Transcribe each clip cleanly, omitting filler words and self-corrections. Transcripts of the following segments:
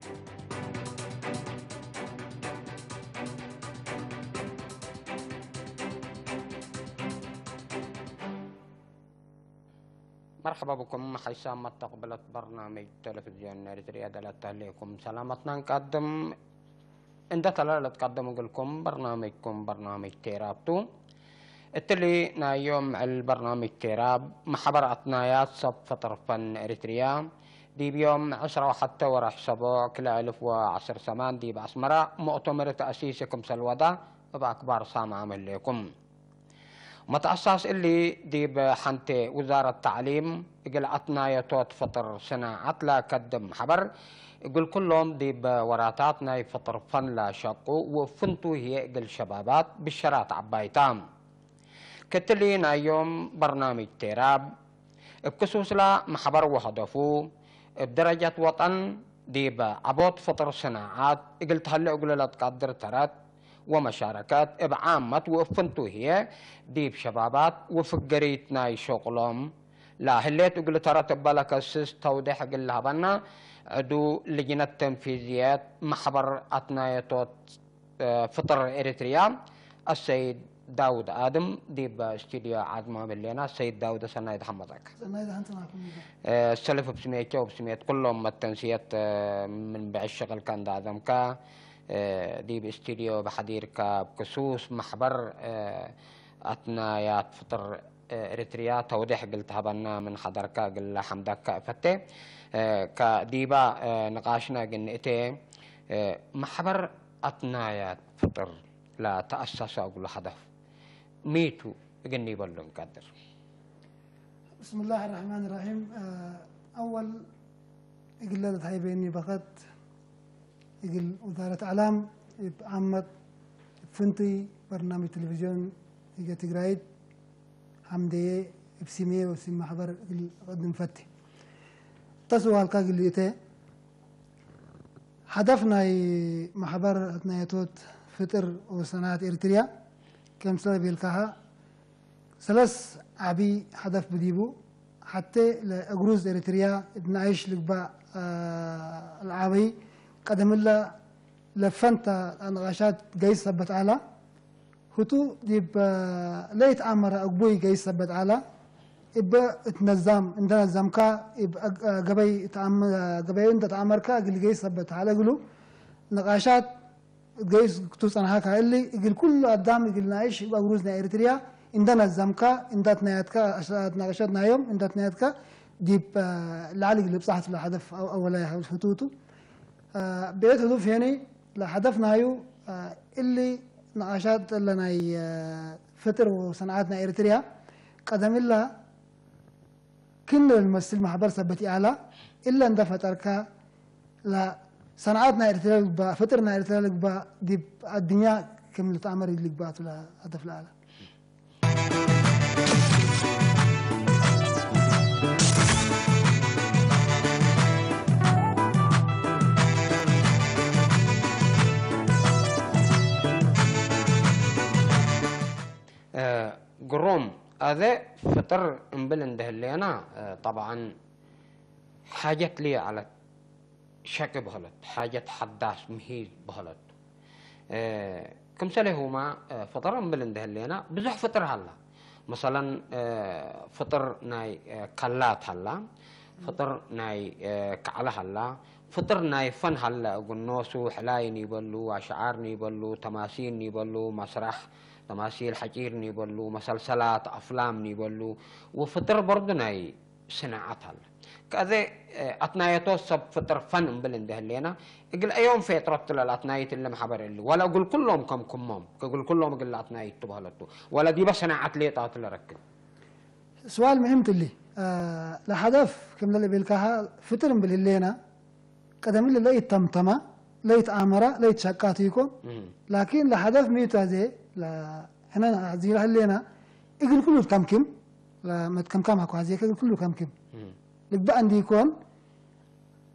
مرحبا بكم حيثما استقبلت برنامج تلفزيون اريتريا دلت عليكم سلامتنا نقدم عند تلالة تقدم لكم برنامجكم برنامج تيرابتو التلي يوم البرنامج تيراب محبر أثنايات صب فطر فن اريتريا دي بيوم 10 وحتى ورح سبوع كل 1010 سمان دي بأسمرة مؤتمر تأسيسكم سلودا وبأكبر سام عمل لكم متأسس اللي دي بحنت وزارة التعليم يقول عطنا يتوت فطر صناعة لا قدم حبر يقول كلهم دي بوراتاتنا فطر فن لا شقو وفنتو هي يقول شبابات بالشرات عبايتام كتلينا يوم برنامج تيراب بكسوس لا محبر وهدفو بدرجة وطن دي بعبوت فطر صناعات يقول تهلا يقول لا تقدر ترات ومشاركات بعامة وفنتو هي ديب شبابات وفقريتنا شغلهم لا هليت وقل ترتب بالك السيس توضيح قل لها بنا عدو لجنة تنفيذيات محبر أثنايتوت فطر إريتريا السيد داود آدم ديب استوديو عظمة باللينا السيد داود سنايد حمدك سنايد أنت معكم السلف بسميته وبسميت كلهم التنسيات من بعد الشغل كان دادم كا دي باستديو بحديركا بكسوس محبر أثنايات فطر إريتريا توضيح قلتها بنا من حضركا قل حمدك فتة كديبا نقاشنا قلنا محبر أثنايات فطر لا تأسس أقول هدف ميتو قلني بلون قدر. بسم الله الرحمن الرحيم. أول يقول هاي بيني بقت يقول وزارة إعلام عمت فنتي برنامج تلفزيون يجي تقرايد حمدية بسمية وسم محبر قدم فتي تسوى هالكا قليته هدفنا محبر أثنايتوت فطر وصناعة إريتريا كم سنة بيلكاها ثلاث عبي هدف بديبو حتى لأجروز إريتريا بنعيش لقبا العابي قدم الله لفنت نقاشات جيس سبت على هتو ديب ليت عمر أقبوي جيس سبت على إبا تنظم عندنا زمكا إبا قبي أنت تعمركا قل جيس سبت على قلو نقاشات جيس توصل هكا اللي يقول كل قدام يقول نعيش يبقى جروزنا إريتريا عندنا الزمكا عندنا نياتكا نقاشاتنا يوم عندنا نياتكا ديب العالي اللي بصحة الهدف أولا هتوتو بيت هدف يعني لهدفنا هيو اللي نقاشات لنا فطر وصناعاتنا إريتريا قدم الله كل الممثل محبر سبتي أعلى إلا عند فتركا لا صناعاتنا إريتريا فطرنا إريتريا دي الدنيا كم تأمر اللي بات لا هدف الأعلى. قروم هذا فطر مبلن ده اللي أنا طبعا حاجة لي على شك بهلت حاجة حداث مهيز بهلت كم سنة هما فطر مبلن ده اللي أنا بزح فطر هلا مثلا فطر ناي كلات هلا فطر ناي كعلى هلا فطر ناي فن هلا قنوسو حلاي نيبلو أشعار نيبلو تماثيل نيبلو مسرح تماثيل حجير نيبلو مسلسلات أفلام نيبلو وفطر برضو ناي صناعات هلا كذا أثنايتو سب فطر فن بلند هلينا يقول أيوم في تربط الأثنايت اللي محبر اللي ولا أقول كلهم كم كمهم أقول كلهم يقول الأثنايت تبهلتو ولا دي بس صناعات ليه طاط اللي ركب سؤال مهم تلي لهدف كم اللي بيلكاها فطر باللينا قدم اللي لا يتمتما لا يتآمرا لا يتشكاتيكم لكن لهدف ميتا زي لا هنا زي هلينا يقول كله كم لا ما تكم هكو هذيك يقول كله كم لك بقى عندي يكون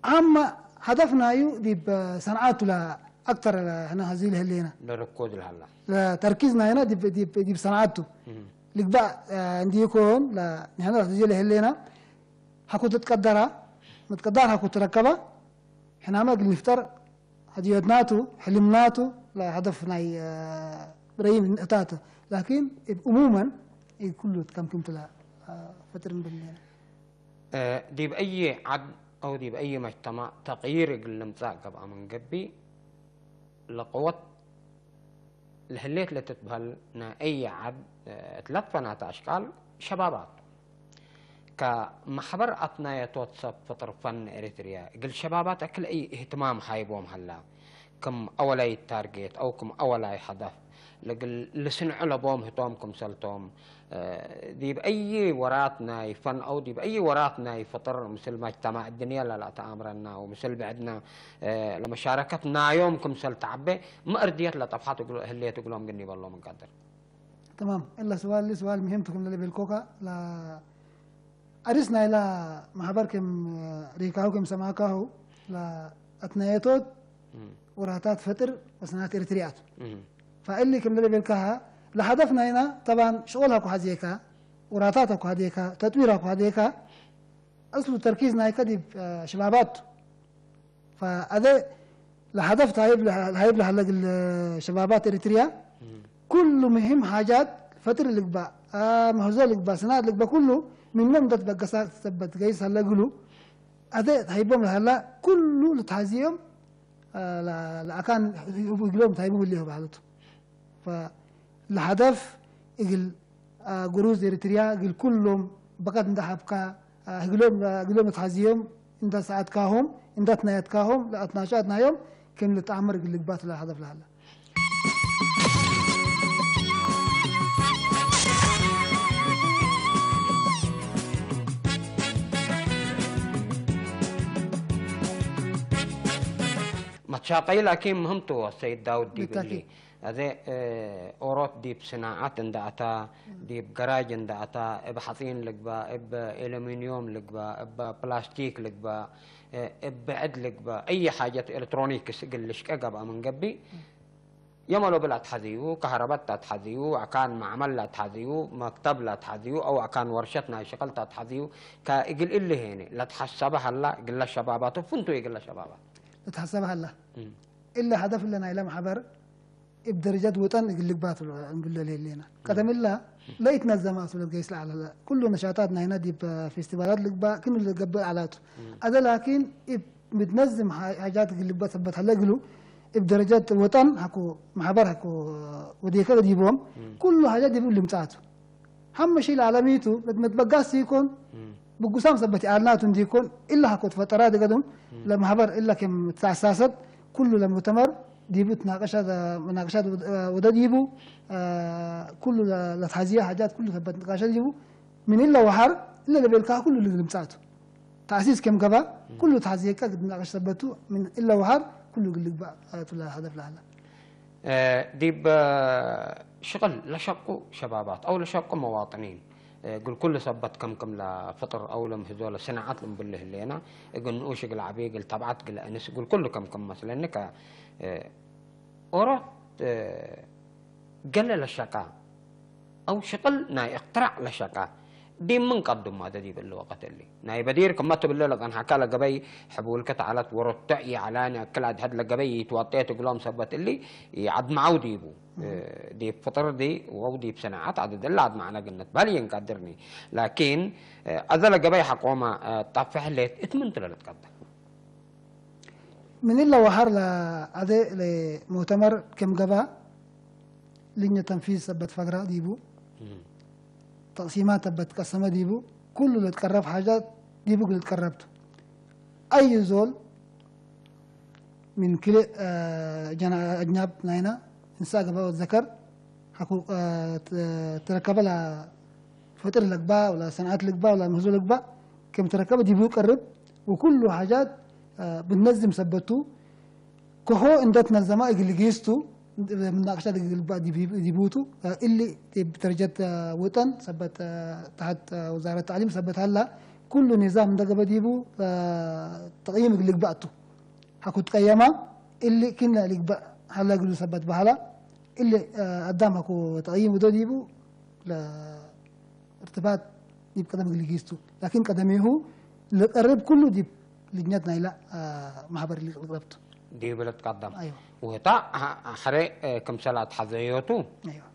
أما هدفنا يو دي بصنعات لا أكثر هنا هذه هلينا لركود الهلا لا تركيزنا هنا دي بصنعاته لك بقى عندي يكون لا هنا هذه هلينا هكو تتقدرها متقدرها هكو تركبها إحنا ما قل نفتر هديتناتو حلمناتو لا هدف ناي بريم أتاته لكن عموما كله كم كنت لا فترة بالليل دي بأي عد أو دي بأي مجتمع تغيير المزاج قبل من قبي لقوة الهليت اللي تتبهلنا أي عد ثلاث فنات أشكال شبابات كمحبر أثناء توتصف فطر فن إريتريا قل شبابات أكل أي اهتمام حايبهم هلا كم أولاي تارجت أو كم أولاي هدف لقل لسنع لبوم هتومكم سلتوم دي بأي وراتنا فن أو دي بأي وراتنا فطر مثل مجتمع الدنيا لا تأمرنا ومثل بعدنا لمشاركتنا يومكم سل تعبي ما أرديت لا طفحات هلية تقولهم قني والله من قدر تمام إلا سؤال مهم تكون اللي بالكوكا لا أرسنا إلى محبركم ريكاوكم سماكاهو لا أثناء وراتات فتر وسنوات إريتريات فاللي كم اللي بالكها لهدفنا هنا طبعا شغلها كهذيكا وراتاتها كهذيكا تطويرها كهذيكا أصل تركيزنا يكذب شبابات فهذا لهدف هايب لهلا الشبابات إريتريا كل مهم حاجات فتر اللي بقى مهزول اللي بقى سنوات اللي بقى كله منهم ده تبقى ثبت جيس هلا يقولوا هذا هيبهم هلا كله لتحزيهم لا كان يقولون تهيبوا اللي هو بعدته فالهدف يقول جروز إريتريا يقول كلهم بقت ندحب كا يقولون تحزيهم عند ساعات كاهم عند تنايت كاهم لا اتناشاتنا يوم كم لتعمر اللي بات الهدف لهلا متشاقي لكن مهمته السيد داود دي باللي هذا أوروت دي بصناعات اندعتا دي بجراج اندعتا بحصين لقبا بألومنيوم لقبا ببلاستيك لقبا بعد لقبا أي حاجة إلكترونيك سجلش كجبا من قبي يملوا بلا تحذيو كهرباء تحذيو أكان معمل لا تحذيو مكتب لا تحذيو أو أكان ورشتنا شغل تحذيو كإجل اللي هنا لا تحسبها هلا قل الشبابات وفنتو يقل الشبابات تحسبها هلا إلا هدف لنا إلى محبر بدرجات وطن يقول لك باتل نقول له لينا قدم الله لا يتنظم أصل الجيش على كل نشاطاتنا هنا دي فيستيفالات لك با كل اللي قبل علاته هذا لكن بتنظم حاجات اللي بثبت هلا يقولوا بدرجات وطن حكو محبر حكو وديك يجيبهم كل حاجات يقول لهم تعاتوا هم شيء العالميته متبقاس يكون بقسام ثبت إعلاناتهم دي يكون إلا حكو فترات قدم لما حبر إلا كم تأسست كله لما تمر ديبو مناقشات وده ديبو كله لتحزيه حاجات كله ثبت نقاشات ديبو من إلا وحر إلا اللي بيلقاه كله اللي مساعته تأسيس كم قبا كله تحزيه كده نقاش ثبتوا من إلا وحر كله يقول لك بقى هدف لهلا ديب شغل لشقوا شبابات أو لشقوا مواطنين يقول كل ثبت كم لفطر او لم هذول صناعات لهم بالله اللي انا يقول نوش يقول عبي يقول تبعت يقول انس يقول كله كم مثلا انك اورا قلل الشقاء او شغل ناي اقترع للشقاء دي من قدم هذا دي بالوقت اللي ناي بدير كم مات بالله لقى حكى لك قبي حبول كتعلت ورتعي علاني كل هاد لقبي توطيت يقولون ثبت اللي يعد معودي يبو دي فطر دي وودي بصناعات عدد اللي عاد معنا قلنا بالي ينقدرني لكن أذل جباي حقوما طفح ليت اتمنت لا تقدر من إلا وحر لأذى لمؤتمر كم جبا لين تنفيذ سبت فقرة ديبو تقسيمات سبت قسمة ديبو كل اللي تقرب حاجات ديبو اللي تقربته أي زول من كل جنا أجناب ناينا إنسان قبل الذكر حكو تركب لها فترة لقبا ولا سنوات لقبا ولا مهزول لقبا كم تركب ديبو قرب وكل حاجات بننظم سبتو كهو إن ده تنظمها اللي جيستو من ناقشات اللي ديبوتو اللي بترجت وطن سبت تحت وزارة التعليم سبت هلا كل نظام ده قبل ديبو تقييم اللي قبعته حكو تقيمه اللي كنا لقبا هلا يقولوا سبت بحالا اللي قدامك وتقييم وده ديبو لارتباط ديب قدم اللي جيستو لكن قدميه هو اللي قرب كله ديب لجنتنا إلى محبر اللي قربته دي بلتقدم أيوه وهتا حري كم سلات حزيوتو أيوه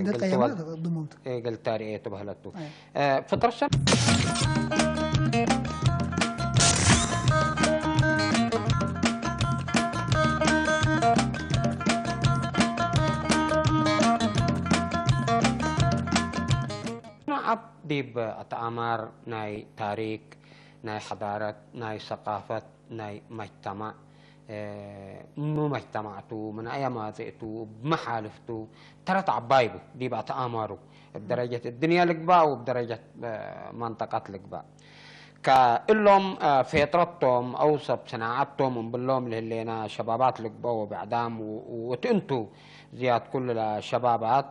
ده قلت قيمة ود ضمنت قلت تاريخ بهلتو أيوه فترة الشم أب ديب أتأمر ناي تاريخ ناي حضارة ناي ثقافة ناي مجتمع مو مجتمعتو من أي ما زئتو بمحالفتو ترى تعبايبو ديب أتأمرو بدرجة الدنيا لقبا وبدرجة منطقة لقبا كإلهم فطرتهم أو صناعتهم باللوم اللي شبابات لقبا وبعدام وتنتو زياد كل الشبابات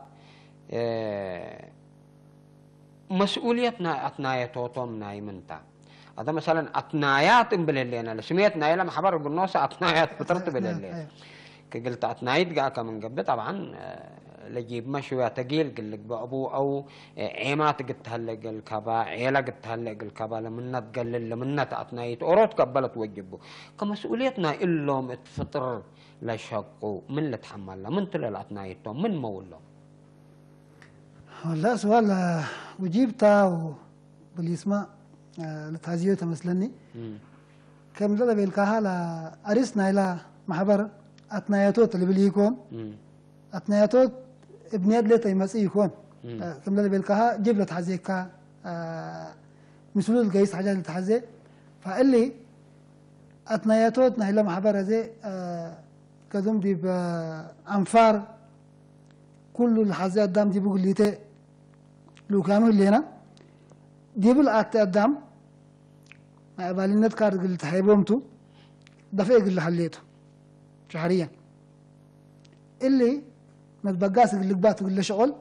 مسؤوليتنا أثناياتهم نايمنتا هذا مثلا أثنايات بالليل أنا سميت نايلة محبر بالنص أثنايات فطرت بالليل كقلت أثنايت جا كمن قبل طبعا لجيب مشوية تقيل قلك بأبو أو عيمات قلت هلق الكبا عيلة قلت هلق الكبا لمنة تقلل لمنة أثنايت أوروت قبلت وجبه كمسؤوليتنا إلهم تفطر لشقوا من اللي تحمل من تلال أثنايتهم من مولهم والله سؤال وجيبتا بالاسماء لتعزيه تمثلني كم لا بالكها لا أرسنا إلى محبر أثناياتوت اللي بليكون أثناياتوت ابنيات لتا يمسي يكون كم لا بالكها جيب لتعزيكا مسؤول الجيس حاجة لتعزيه فاللي أثناياتوت نهلا محبر هذا كذوم دي بأنفار كل الحزات دام دي بقول لي لو كانوا لينا ديبل أتقدم بالينات كار قلت حيبومتو دفع قل حليته شهريا اللي نتبقاس قل بات قل شغل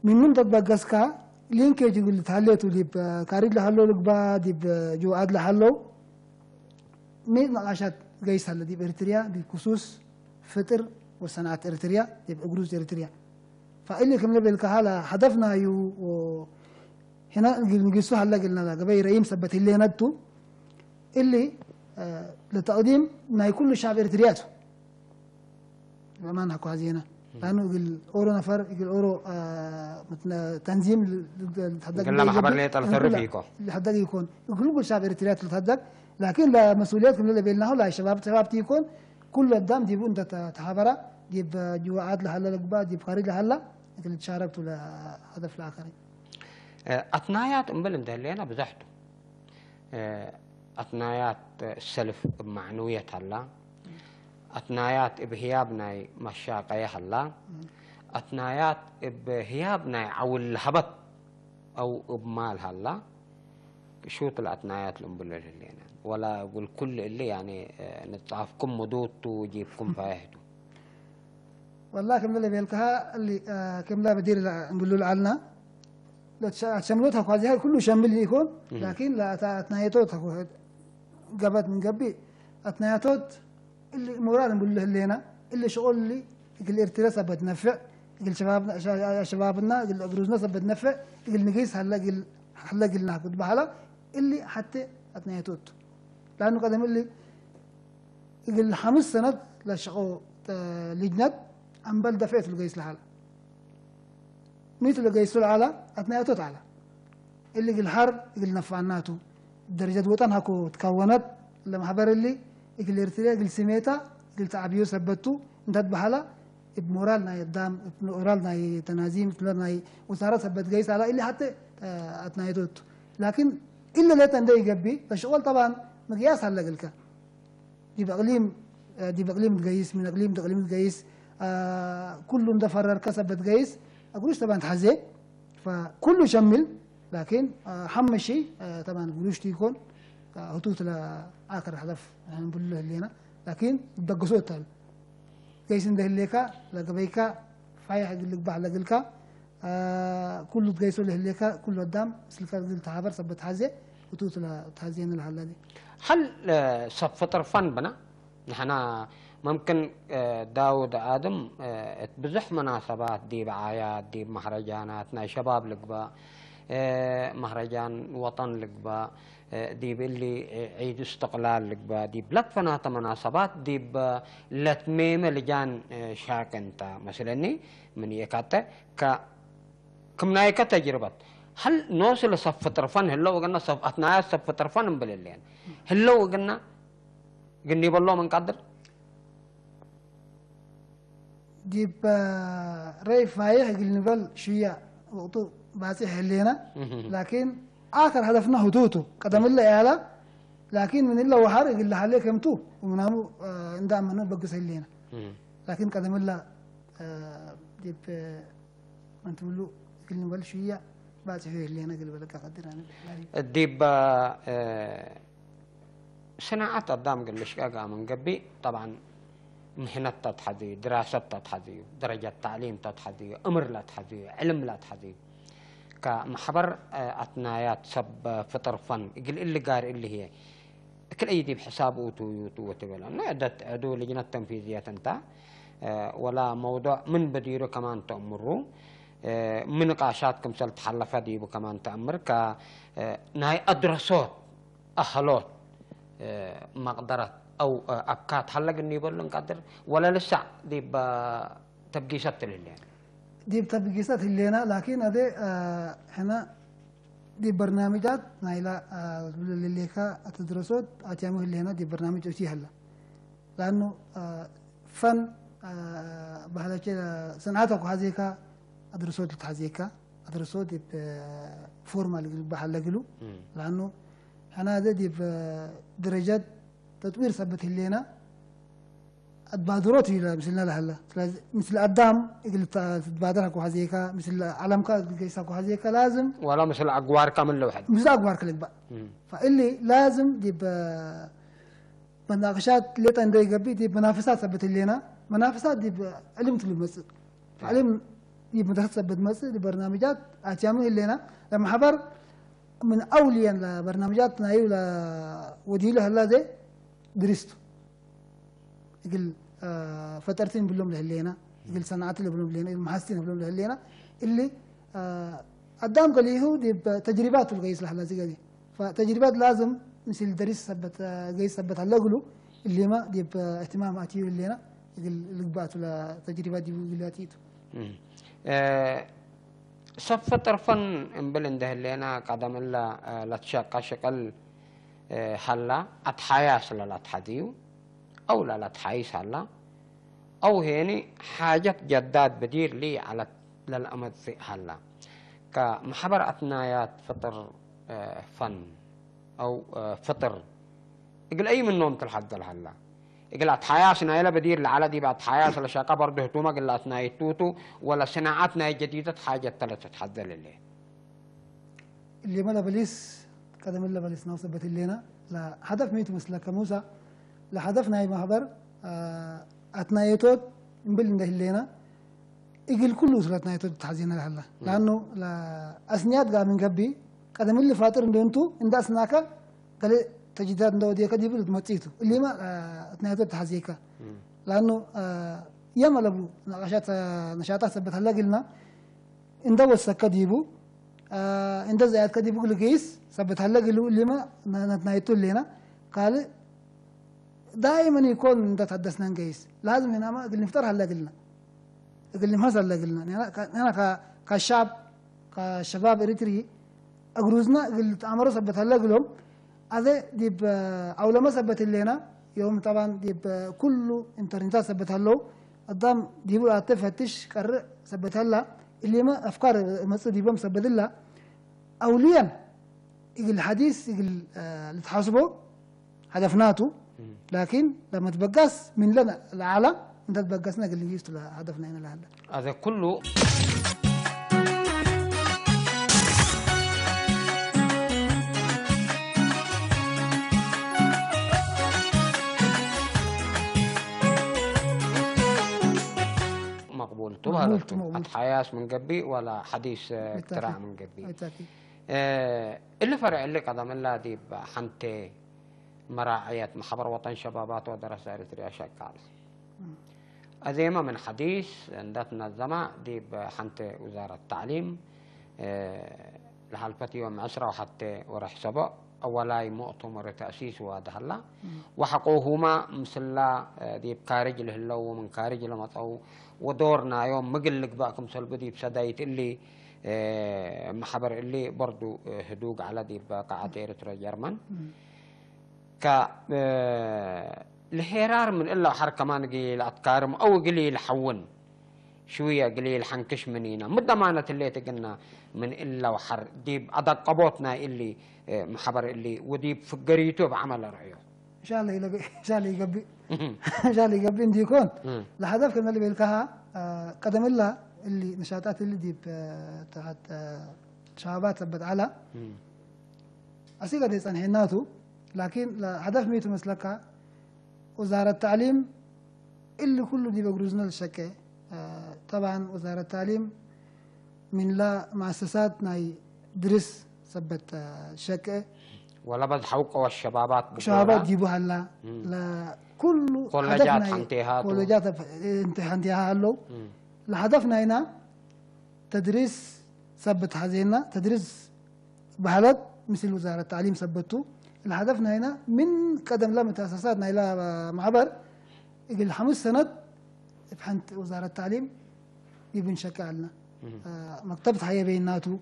من تتبقاس كا لين كيجي قلت حليته ديب كاريد لحلو لقبا ديب جواد لحلو مين نقاشات قيس هلا ديب إريتريا بخصوص فطر وصناعة إريتريا ديب أجروز إريتريا فاللي كمل بالكهالة هدفنا يو هنا نقيسو هلا قلنا لا قبل رئيم سبت اللي ندتو اللي لتقديم ما يكون الشعب إريترياته ما نحكوا هذه لأنه يقول أورو نفر يقول أورو تنظيم قلنا ما خبر لي تلثر فيكم لحد يكون يقول الشعب إريتريات لتحدق لكن لا مسؤولياتكم اللي بيننا لا شباب تيكون كل الدم ديبون أنت تحبرة ديب جوعات لحلا لقبا ديب خارج لحلا اللي تشاركتوا لهدف الآخرين أثنايات أمبلن ده اللي أنا بزحته أثنايات السلف بمعنوية هلا أثنايات بهيابنا مشاقية هلا أثنايات بهيابنا أو الهبط أو بمال هلا شوط الأثنايات الأمبلن اللي أنا ولا أقول كل اللي يعني نتعافكم مدوتو وجيبكم فاهدو والله كم لا بيلكها اللي كم لا بدير نقول له لعلنا لا شملتها قاضي كله شامل يكون لكن لا أثناياتوت قبت من قبي أثناياتوت اللي مراد نقول له اللينا اللي شغل اللي يقول ارتراس بتنفع يقول شبابنا يقول أبروزنا بتنفع يقول نقيس هلا قلنا كنت بحلا اللي حتى أثناياتوت لأنه قدم اللي يقول 5 سنة لشغل لجنة أم بل دفعت القيس لحاله مثل القيس العلا أثناء تعالى اللي قل حرب يقول نفعناته درجة وطن هكو تكونت لما حبر اللي يقول إرتريا يقول سميتا يقول تعبيو سبتو انتهت بحالة بمورالنا يدام بمورالنا يتنازيم بمورالنا وصارت سبت قيس على اللي حتى أثناء توت لكن إلا لا تندي يقبي فالشغل طبعا مقياس هلا قلك دي بقليم تقيس من أقليم تقليم تقيس كلهم دفرر كسبت قيس أقولش طبعا تحزي فكله شمل لكن حم الشيء طبعا قولوش تيكون هتوت لآخر هدف يعني نقول له اللي هنا لكن دقسوه تال قيس ده اللي كا لقبيكا فايح يقول لك بعد لقلكا كله تقيسوا له اللي كا كله قدام سلكا قل تعبر سبت حزي هتوت لتحزين الحالة دي هل صفطر فن بنا نحنا ممكن داود آدم بزح مناسبات دي بعايات دي مهرجانات ناي شباب لقبا مهرجان وطن لقبا ديب اللي عيد استقلال لك ديب لك فناتا مناسبات ديب لتميمة لجان شاك انت مثلا من يكاتا كمنا يكاتا تجربة هل نوصل صف طرفان هلا وقلنا صف أثناء صف طرفان مبللين هلا وقلنا قلني بالله من قدر ديب رأي فايح قلنا بل شوية وقتو باسي حلينا لكن آخر هدفنا هدوتو قدم الله إعلا لكن من الله وحار يقول حالي كمتو ومنامو اندام منو بقص حلينا لكن قدم الله ديب انت ملو قلنا بل شوية باسي حلينا قل بلك قدر ديب صناعة الدام قل لشقاقا من قبي طبعا مهنة تتحدي دراسة تتحدي درجة تعليم تتحدي أمر لا تحدي علم لا تحدي كمحبر أثنايات سب فطر فن يقول اللي قار اللي هي كل أيدي بحساب أوتو يوتو وتبلا نعدت عدو لجنة تنفيذية أنت ولا موضوع من بديره كمان تأمره من نقاشات كمثل تحلفة ديبو كمان تأمر نهاي أدرسوت أهلوت مقدرات أو أبكات هلا قلني بقول قدر ولا لسه دي تبقيشات اللي دي تبقيشات اللي لكن هذا هنا دي برنامجات نايلا اللي كا تدرسوت أتيامه اللي هنا دي برنامج أشي هلا لأنه فن بهذا كده صنعتك هذيك أدرسوت هذيك أدرسوت دي فورمال بحال قلو لأنه هنا هذا دي درجات تطوير ثبت لنا البادرات إلى مثلنا لهلا مثل الدام يقول تبادرها كوهزيكا مثل علمك كيسا كوهزيكا لازم ولا مثل أقوار كامل لوحد مثل أقوار كلك بقى فاللي لازم دي مناقشات اللي تندي قبي دي منافسات ثبت لنا منافسات دي علم تلمس علم دي مدرسة ثبت مس دي برنامجات أتيامه لنا لما حبر من أوليا لبرنامجات نايو لا وديله هلا ده درستو يقول فترتين بلوم لهلينا يقول صناعات اللي بلوم لهلينا المحسنين بلوم لهلينا اللي قدام قال يهودي تجربات القيس لهلا زي دي فتجربات لازم مثل درس ثبت قيس ثبت على قلو اللي ما دي اهتمام اتيو لهلينا يقول لقبات ولا تجربات دي بيقولاتيتو صف طرفن امبلنده لنا قدم الله لا تشاق شكل هلا أتحياس لا تحديو أو لا تحيس هلا أو هني حاجة جداد بدير لي على للأمد في هلا كمحبر أثنايات فطر فن أو فطر يقول أي منهم تلحد هلا يقول أتحياس نايلا بدير على دي بعد حياس لا شاقة برضه توما قل أثناء توتو ولا صناعاتنا جديدة حاجة ثلاثة تتحدى اللي ما بليس قدم الله بليس نوصبت لنا لا هدف ميتو مثل كموسى لا هدفنا أي محبر أثناء نبلنده لنا يقول كل أسرتنا يتود تحزين لهلا لأنه لا أسنيات قام من قبي قدم اللي فاتر ندونتو عند أسناك قال تجدات ندو ديك دي بلد ماتيتو اللي ما أثناء يتود تحزيكا لأنه ياما لبو نشاطات ثبت هلا قلنا عند وسك ديبو عند زياد كديبو لقيس ثبت هلا قالوا اللي ما نتنايتو لنا قال دائما يكون انت تحدثنا عن قيس لازم هنا ما قلنا نفتر هلا قلنا قلنا ما هلا قلنا انا كشعب كشباب اريتري اجروزنا قلت امر ثبت هلا قلهم هذا ديب او لما ثبت لنا يوم طبعا ديب كله انترنت ثبت هلا قدام ديبو فتش قر ثبت هلا اللي ما افكار مصر ديبو مثبت لها اوليا يقول الحديث يقول اللي تحاسبه هدفناته لكن لما تبقاس من لنا العالم انت تبقاسنا قال لي يستو هدفنا هنا لهلا هذا كله مقبول حياس من قبي ولا حديث اختراع من قبي اللي فرع اللي قدم الله دي حنتي مراعية محبر وطن شبابات ودراسة إريتريا شكال أزيمة من حديث عندنا الزمع دي بحنتي وزارة التعليم لحالفتي يوم 10 وحتى ورح سبق أولاي مؤتمر تأسيس وهذا هلا وحقوهما مثل ديب كارج له لو من كارج لما طو ودورنا يوم مقلق باكم سلبدي بسدايت اللي محبر اللي برضو هدوق على ديب قاعة إيرترا جرمن ك الهرار من إلا حر كمان قليل أتكارم أو قليل حون شوية قليل حنكش منينا مدمانة اللي تقلنا من إلا وحر ديب أدق قبوتنا اللي محبر اللي وديب فقريته بعمل رأيه إن شاء الله يلقي إن شاء الله يقبي إن شاء الله يقبي إن يكون لهدف كنا اللي بيلقاها قدم الله اللي نشاطات اللي ديب تحت شبابات ثبت على أسيقا دي سنحناتو لكن هدف ميتو مسلكا وزارة التعليم اللي كله دي بقروزنا للشكة طبعا وزارة التعليم من لا مؤسسات ناي درس ثبت شكة ولا بس حوقه والشبابات شبابات جيبوها لا لا كل كولجات حنتيهات كولجات انتهاها له لهدفنا هنا تدريس ثبت حزينا تدريس بحالات مثل وزارة التعليم ثبتوا الهدفنا هنا من قدم لا مؤسساتنا إلى معبر يقل 5 سنة بحنت وزارة التعليم يبن شكالنا مكتبة حياة بيناتو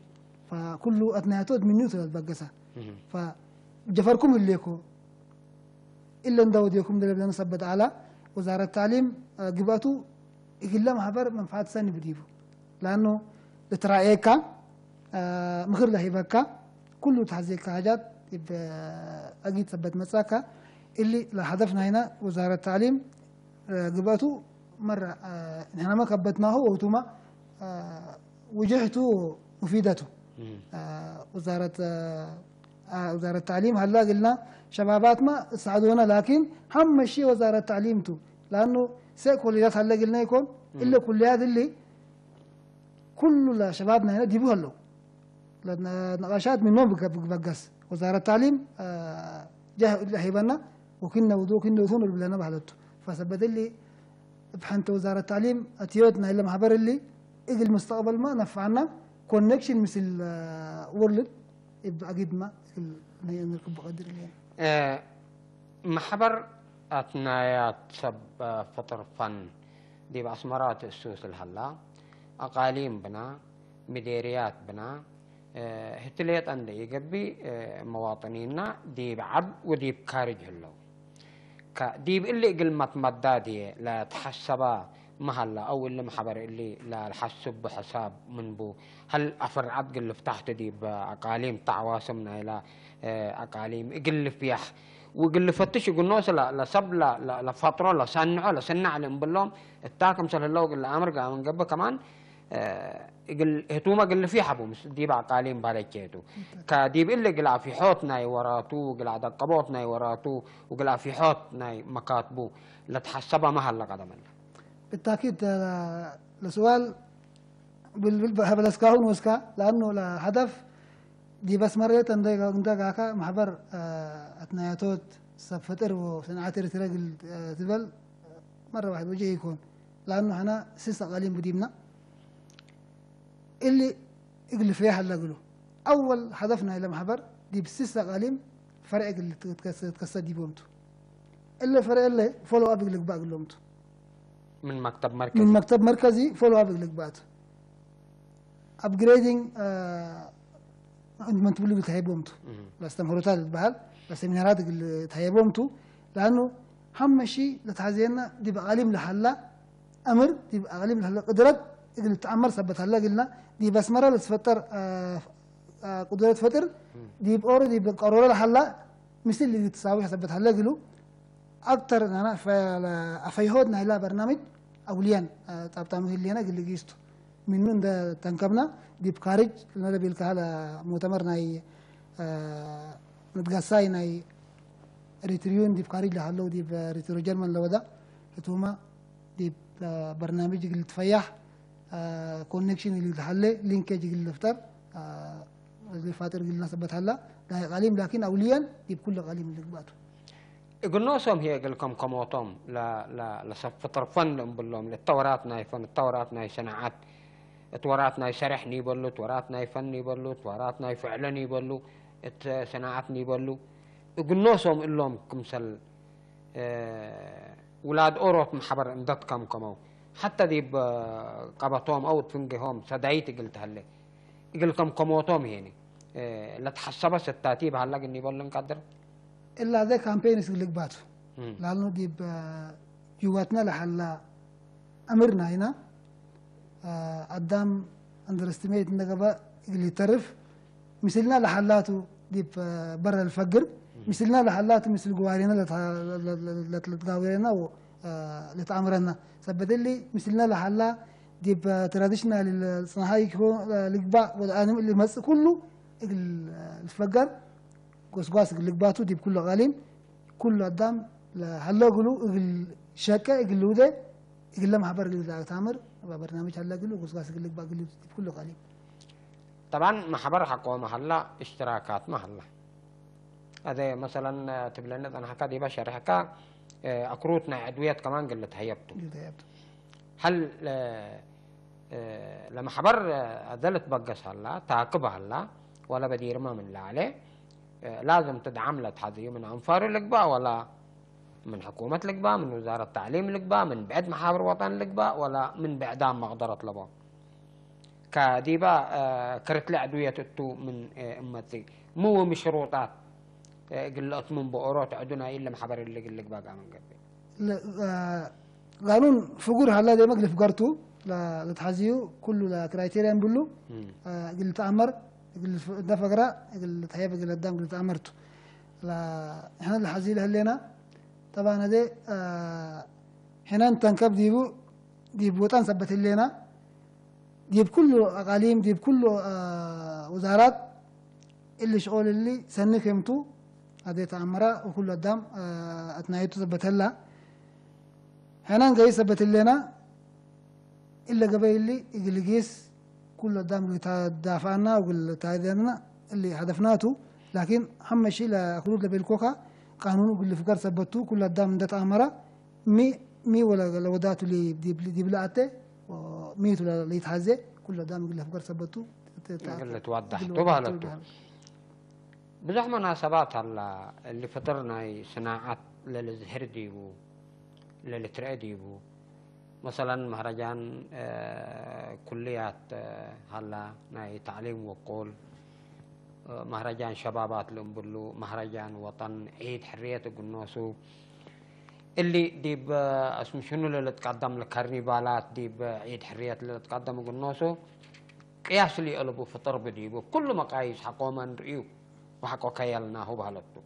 فكله أثناءاتو من نيوتو البقسة فجفركم الليكو إلا ندود يكم دلبنا نثبت على وزارة التعليم قباتو يقل لا معبر منفعات سنة بديبو لأنه لترأيكا مخير لهيبكا كله تحزيك حاجات أجيد ثبت مساكا اللي لهدفنا هنا وزارة التعليم قباتو مرة هنا ما كبتناه وتما وجهته مفيدته وزارة التعليم هلا قلنا شبابات ما ساعدونا لكن هم شيء وزارة التعليم تو لأنه كليات هلا قلنا يكون إلا كليات اللي كل شبابنا هنا جيبوها له لأن نقاشات منهم بقص وزارة التعليم جاه هيبنا وكنا وثون اللي بلنا بحدته فثبت اللي بحنت وزارة التعليم أتيوتنا إلا محبر اللي إجي المستقبل ما نفعنا كونكشن مثل وورلد يبقى أكيد ما نركب بقدر اللي محبر أثناء سب فطر فن دي بأسمرات السوس الهلا أقاليم بنا مديريات بنا هتليت عندي يقبي مواطنينا دي بعب ودي بكارج هلو كديب اللي قلمت مدادية لا تحسبا مهلا او اللي محبر اللي لا الحسب بحساب من بو هل افرعت قل فتحت دي باقاليم تعواسمنا الى اقاليم قل فيح وقل فتش يقول نوصل لسب لفتره لصنعه لصنع لهم التاكم سل الله قل امر من قبل كمان قل هتوما قل في حبو مش ديب عقاليم بالكيتو كديب اللي قلع في حوتنا وراتو قلع دقبوتنا وراتو وقلع في حوتنا مكاتبو لتحسبها مهلا قدما بالتأكيد لسؤال بالاسكاهون وسكا لأنه لهدف دي بس مرة عندك محبر أثناء سفتر وصناعات رتراجل تبل مرة واحد وجه يكون لأنه هنا سيس أقاليم بديمنا اللي يقل فيها حلا قلو أول هدفنا إلى محبر دي بسيس أقاليم فرق اللي تكسر دي بومتو اللي فرق اللي فولو أب يقلق باق لومتو من مكتب مركزي فولو أب يقلق باقتو أبجريدينج ما تقولوا تهيبومتو بس تمهرتات البحر بس سيمينارات اللي تهيبومتو لأنه هم شيء لتحزينا دي بقاليم لحلا أمر دي بقاليم لحلا قدرت اللي تعمر ثبت هلا قلنا دي بس مرة لتفتر قدرة فتر دي بأور دي بقرورة لحلا مثل اللي تساوي ثبت هلا قلوا أكتر أنا فيهودنا إلى برنامج أوليان تابتامه اللي أنا قل جيستو من ده تنكبنا دي بخارج لنا بيلك هذا مؤتمر ناي نتقاساي ناي ريتريون دي بخارج لحلو دي بريترو جرمن لو ده هتوما دي برنامج اللي تفيح كونكشن اللي تحلي لينكج اللي فتر اللي فاتر اللي نسبت هلا لا قليم لكن اوليا بكل قليم اللي قباته قلنا سوم هي قلكم كموتوم لا فطر فن بلهم للتوراتنا فن التوراتنا صناعات توراتنا شرح نيبلو توراتنا فن نيبلو توراتنا فعلا نيبلو صناعتني بلو قلناهم إلهم كمثل ولاد أوروت محبر اندت كمو حتى دي قبطهم أو تفنجهم صدعيت قلت هلا قلت كموتهم يعني لا تحسبها ستاتيب هلا إني بقول نقدر إلا ذا كامبينز اللي باتو لأنه دي جواتنا لحلا أمرنا هنا قدام اندرستيميت نقبا اللي تعرف مثلنا لحلاتو دي برا الفقر مثلنا لحلاتو مثل قوارينا لتقاوينا لتعمرنا سبب اللي مثلنا لحلا دي تراديشنال الصناعي لقبا والآن اللي مس كله الفقر قصقاس لقباتو دي كله غالين كله قدام لحلا قلو الشكا يقولوا ذا يقول لهم حبر قلو تعمر برنامج هلا قلو قصقاس لقبا قلو دي كله غالين طبعا محبر حقه محلا اشتراكات محلا هذا مثلا تبلنا انا حكا دي بشر حكا اكروتنا ادويات كمان قلت هيبتو هل لما حبر ذلت بقس هلا تعقب هلا ولا بدير ما من لا عليه لازم تدعم لها هذه من انفار القباء ولا من حكومة القباء من وزارة التعليم القباء من بعد محابر وطن القباء ولا من بعدام مقدرة لبا كديبا كرت لعدوية التو من امتي مو مشروطات قلت من بؤرات عدنا الا محبر اللي قلك باقا من قبل قانون فقور هلا دي مقلف قرتو لتحزيو كله لكرايتيريا بلو قلت تعمر قلت ده فقرة قلت هيبة قلت دام قلت عمرتو لا احنا الحزي هلينا طبعا هذا هنا تنكب ديبو وطن ثبت لنا ديب كله اقاليم ديب كله وزارات اللي شغل اللي سنك يمتو هذا تعمره وكل قدام اتنايتو ثبت لها هنا جاي ثبت لنا الا قبل اللي قيس كل قدام اللي دافعنا واللي تاذينا اللي هدفناته لكن اهم شيء لخروج بالكوكا قانون اللي فكر ثبتوه كل قدام ده تعمره مي ولا لوداتو اللي دي بلاته وميت ولا اللي يتحزي كل قدام اللي فكر ثبتوه اللي توضح تبالته بزح مناسبات هلا اللي فطرنا صناعات للزهر ديبو للترقى ديبو مثلا مهرجان كليات هلا ناي تعليم وقول مهرجان شبابات الأمبلو مهرجان وطن عيد حرية القنوسو اللي ديب اسم شنو اللي تقدم الكرنيفالات ديب عيد حرية اللي تقدم القنوسو قياس اللي قلبوا فطر بديبو كل مقاييس حقو من رئيو وحقو كيالنا هو بهالتو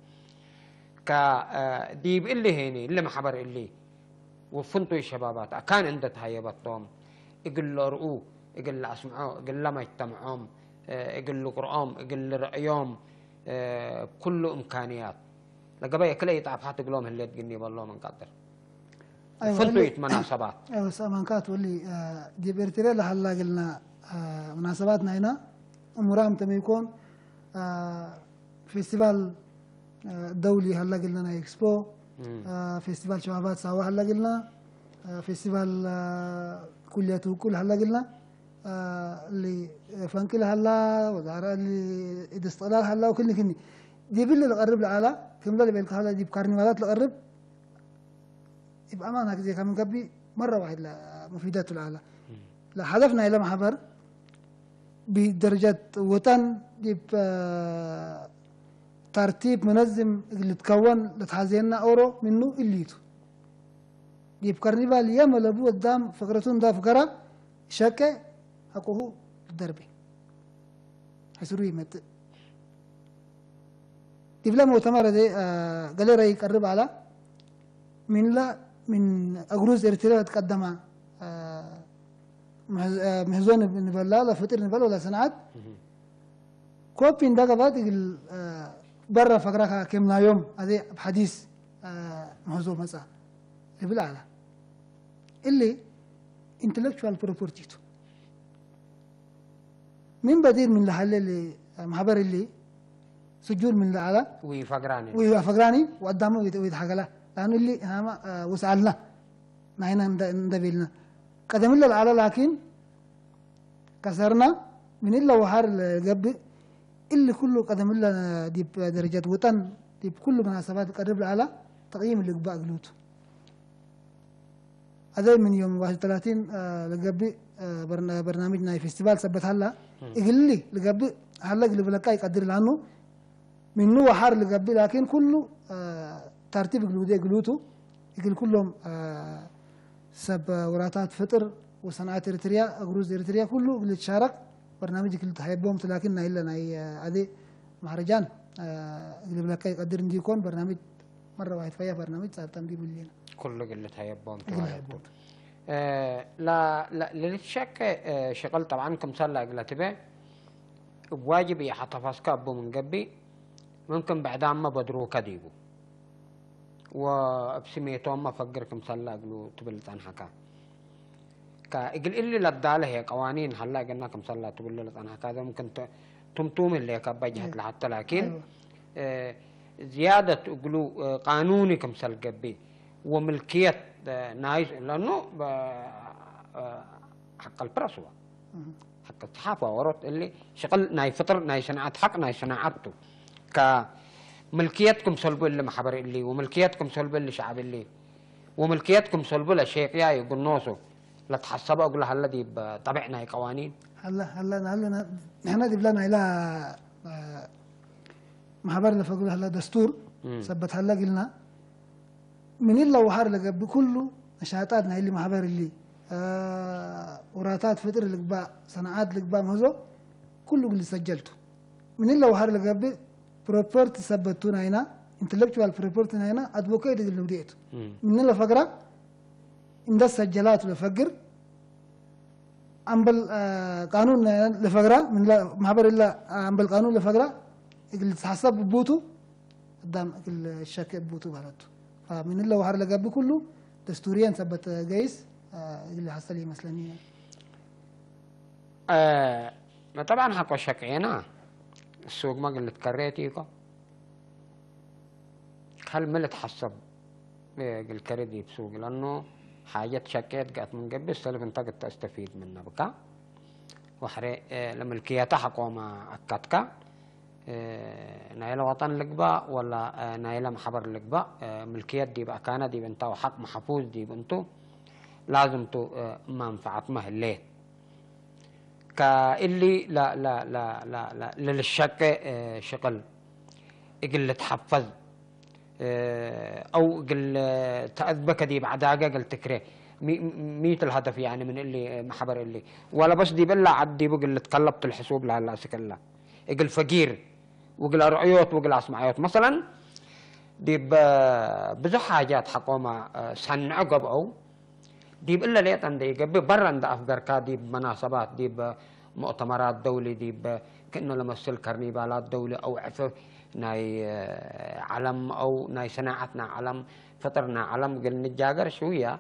كا ديب اللي هيني اللي محبر اللي وفنتو الشبابات كان عندت هاي بطوم يقول له رؤو يقول له اسمعوا يقول له ما يجتمعون يقول له قرآن يقول له رأيهم كله إمكانيات لقبايا كله يتعب حتى يقولون اللي تقني بالله من قدر فنتو مناسبات ايوه سامانكات واللي دي بيرتري لحلا قلنا مناسباتنا هنا مرام تم يكون فيستيفال دولي هلا قلنا اكسبو فيستيفال شبابات سوا هلا قلنا فيستيفال كليات وكل هلا قلنا اللي فانكل هلا وزارة اللي الاستقلال هلا وكل كني دي بالله تقرب العالة كم اللي بيلك هلا دي بكارنيفالات تقرب يبقى ما هناك زي كمان قبل مرة واحد لمفيدات العالة لا هدفنا إلى محبر بدرجة وطن دي ترتيب منظم اللي تكون لتحازينا أورو منه الليتو دي بكارنيفال ياما لابو قدام فقرتون دا فقرة شكة حقوه الدربي حسروي مت دي بلا مؤتمر دي قال لي رأيك قرب على من أجروز إرتريا تقدم مهزون نبلا لا فطر نبلا ولا صناعات كوبين ده قبل برا فقرة كم يوم هذه بحديث مهزوم مثلا يبلا على اللي intellectual property من بديل من الحل اللي محبر اللي سجول من العلا ويفقراني وقدامه ويضحك له لأنه اللي هم وسألنا نحن ندبلنا قدم الله العلا لكن كسرنا من إلا وحار الجب اللي كله قدم لنا دي درجات وطن دي بكل مناسبات قرب على تقييم اللي قبا قلوته هذا من يوم 31 لقبي برنامجنا فيستيفال سبت هلا يقول لي لقبي هلا اللي بلقى يقدر لانه من نوع حار لقبي لكن كله ترتيب قلوته يقول كلهم سب وراتات فطر وصناعات اريتريا اجروز اريتريا كله اللي تشارك برنامج كله تحبهم لكن الا ناي هذه مهرجان اللي بلقى يقدر يكون برنامج مره واحد فيها برنامج صار تنجيب لنا كله قلة هيبهم لا لا للشك شغل طبعا كم صار قلت به بواجب يحتفظ كابو من قبي ممكن بعد ما بدرو كديبو وبسميتهم ما فكركم صار قالوا تبلت عن حكا كاجل اللي لداله هي قوانين هلا قلنا كم صار تبلت عن حكا هذا ممكن تمتوم اللي كبجهت لحتى لكن زيادة قالوا قانوني كم صار قبي وملكية نايز لأنه حق البرسوة حق الصحافة ورد اللي شغل ناي فطر ناي صناعات حق ناي صناعته كملكيتكم سلبوا اللي محبر اللي وملكيتكم سلبوا اللي شعب اللي وملكيتكم سلبوا لشيء يا يقول نوسو لا تحسبوا أقول هلا دي طبعنا هي قوانين هلا نحن دي بلنا إلى محبر لفقول هلا دستور ثبت هلا قلنا من إلا وحار لقى بكله نشاطاتنا اللي محبر اللي وراتات فطر لقباء صناعات لقباء مهزو كله اللي سجلته من إلا وحار لقى ب بروبرتي ثبتونا هنا انتلكتوال بروبرتي هنا ادفوكيت اللي وديته من إلا فقرة إن ده سجلات لفقر أمبل قانون لفقرة من لا محبر إلا أمبل قانون لفقرة اللي تحسب بوتو قدام الشك بوتو بهالته فمن الله وحر لقى كله دستوريا ثبت جايز اللي حصل لي مثلا ما طبعا حقو شكينا السوق ما قلت كريتيكو هل ملت حسب الكريدي بسوق لانه حاجات شكيت قالت من قبل سلف انت قد تستفيد منها بكا وحري لما الكياتا حقو ما اكدكا نايل وطن لقبا ولا نايل محبر لقبا ملكيات دي بقى كانت دي بنتو حق محفوظ دي بنتو لازم تو منفعة مهليه كاللي لا للشك شغل يقل تحفظ او يقل تأذبك دي بعداقة قل تكره ميت الهدف يعني من اللي محبر اللي ولا بس دي بلا عدي بقل تقلبت الحسوب لهلا سكلا يقل فقير وقل رعيوت وقل اسمعيوت مثلا دي بزح حاجات حكومة صنع قب او دي الا ليت عندي قبل برا عند افكار دي بمناسبات دي بمؤتمرات دولي دي كانه لمثل كرنيفالات دولي او عفو ناي علم او ناي صناعتنا علم فطرنا علم قل نتجاقر شويه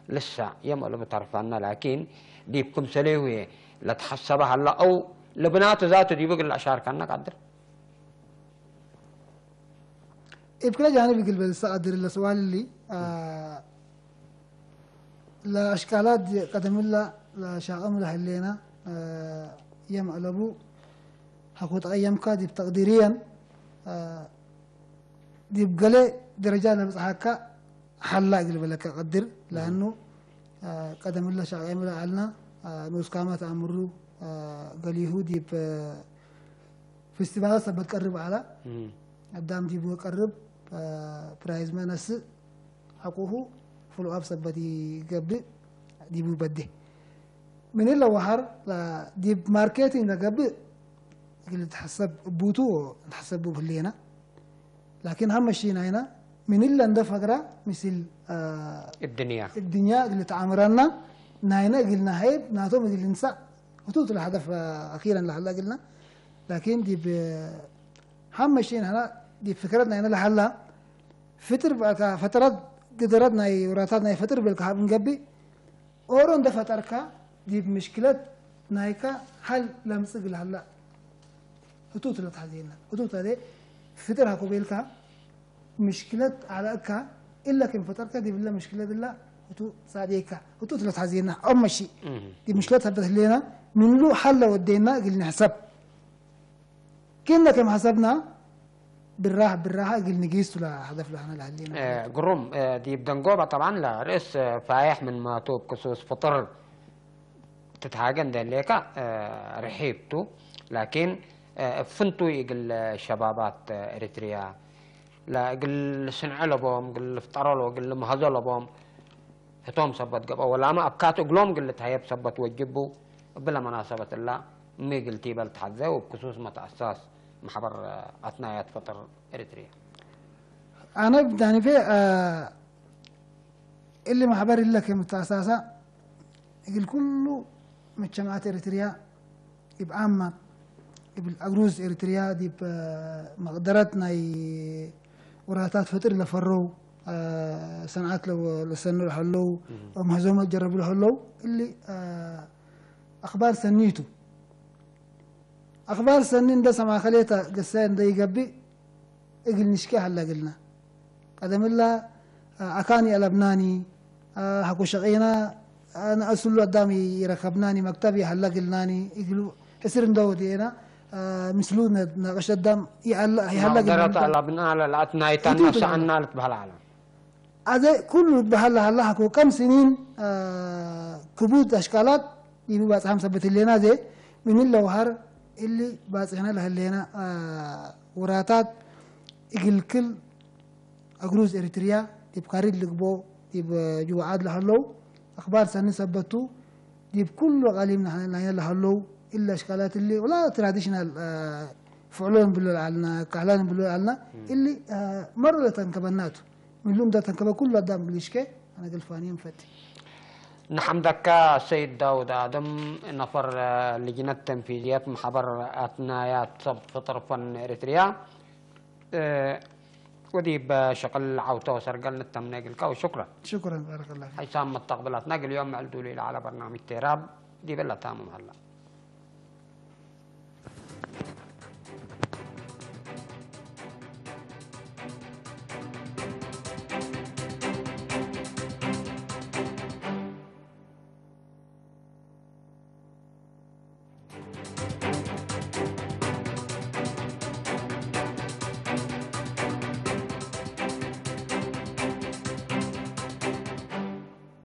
لسه يوم اللي بتعرفنا لكن دي بكم سليويه لا تحسبها هلا او لبنات ذاته دي بقول الاشعار كانك قدر ابكلا جانب يقول بس قدر السؤال اللي لا اشكالات قدم الله لا شاقم له لنا يم علبو حقوق ايام كادي تقديريا دي بقله درجه نبصحكا حلا يقول لك قدر لانه قدم الله شاقم له علنا نوس كامات امرو قال يهودي فيستيفال سبت قرب على قدام جيبو قرب برايز منس حقوقه فلو اب سبتي قبل جيبو بده من الا وحر دي ماركتينج قبل اللي تحسب بوتو تحسب بلينا لكن هم شيء هنا من الا عند فقره مثل الدنيا اللي تعامرنا ناينا قلنا هيب ناتو مثل الانسان وتوت الهدف اخيرا لهلا قلنا لكن دي هم شيء هنا دي فكرتنا هنا لهلا فترات قدرتنا وراتاتنا فتر بالكهاب نقبي اورون ده فتركا دي مشكلة نايكا حل لمسق لهلا خطوط التحزين خطوط هذه فترها قبيلكا مشكلة على أكا إلا كم فتركا دي بالله مشكلة بالله خطوط صاديكا خطوط التحزين أم شيء دي مشكلة هبت لنا من له حل ودينا قلنا حسب كنا كم حسبنا بالراحة قل نقيس لا هدف لنا لهلينا قروم دي بدنقوبة طبعا لا رئيس فايح من ما توب كسوس فطر تتهاجن دليكا رحيبتو لكن فنتو يقل شبابات اريتريا لا قل سنعلبهم قل فطرلو قل مهزلبهم هتوم سبت قبا ولا ما ابكاتو قلوم قل تهيب سبت وجبو بلا مناسبة الله مي قلتي بل تحذو بخصوص ما تأساس محبر أثناء فطر اريتريا انا يعني في اللي محبر لك متاساسا يقول كله مجتمعات اريتريا يبقى عامة يبقى الاجروز اريتريا دي مقدرتنا وراتات فطر لفرو صنعات لو لسنو لحلو ومهزومة جربوا لحلو اللي اخبار سنيتو اخبار سنين ده سما خليتا قسين ده يقبي اقل نشكي هلا قلنا قدم الله اكاني الابناني حكو شقينا انا اسلو قدامي يركبناني مكتبي هلا قلناني يقولوا يصير ندودي هنا مثلونا ناقش الدم يهلا قلنا الابناء لا تنايتنا سعنا بهالعالم هذا كله بهلا هلا حكو كم سنين كبوت اشكالات يبقى بس هم ثبت لنا زي من اللوهر اللي باسحنا لهلينا وراتات يقل كل اجروز اريتريا تبقى ريد لقبو تب جوعاد لهلو اخبار سنه ثبتوا يب كل غالينا هنا لهلو الا اشكالات اللي ولا تراديشنال فعلون بلو علنا كحلان بلو علنا اللي مره تنكبناتو من لهم ده تنكب كل قدام قليشكي انا قلفاني مفتي نحمدك سيد داود آدم نفر لجنة تنفيذيات محبر أثنايات صب فطر فن إريتريا ودي بشغل عوتو سرقل نتمنى الكاو شكرا شكرا بارك الله فيك حيث مستقبلات نقل اليوم مع الدولي على برنامج تيراب دي بلا تامم هلا